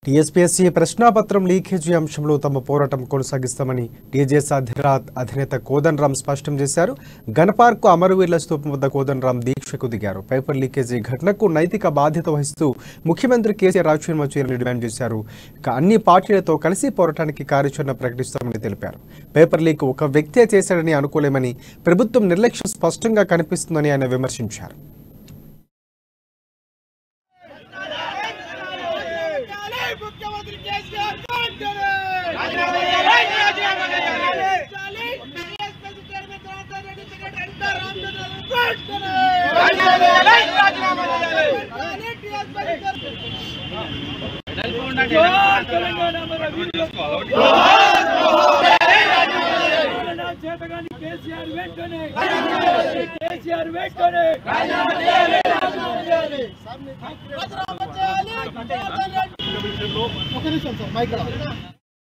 TSPSC ప్రశ్నాపత్రం leakage అంశంలో తమ పోరాటం కొనసాగిస్తామని టీజేఎస్ అధినేత కోదండరాం స్పష్టం చేశారు. గణపార్కు అమరవీరుల స్తూపం వద్ద కోదండరాం దీక్షకు దిగారు. పేపర్ లీకేజీ ఘటనకు నైతిక బాధ్యత వహిస్తూ ముఖ్యమంత్రి కేసీఆర్ రాజీనామా చేయాలని డిమాండ్ చేశారు. అన్ని పార్టీలతో కలిసి పోరాటానికి కార్యాచరణ ప్రకటిస్తామని తెలిపారు. పేపర్ లీక్ ఒక వ్యక్తే చేశాడని అనుకోలేమని, ప్రభుత్వం నిర్లక్ష్యం స్పష్టంగా కనిపిస్తుందని ఆయన విమర్శించారు. ఒక నిమిషం సార్ మైక్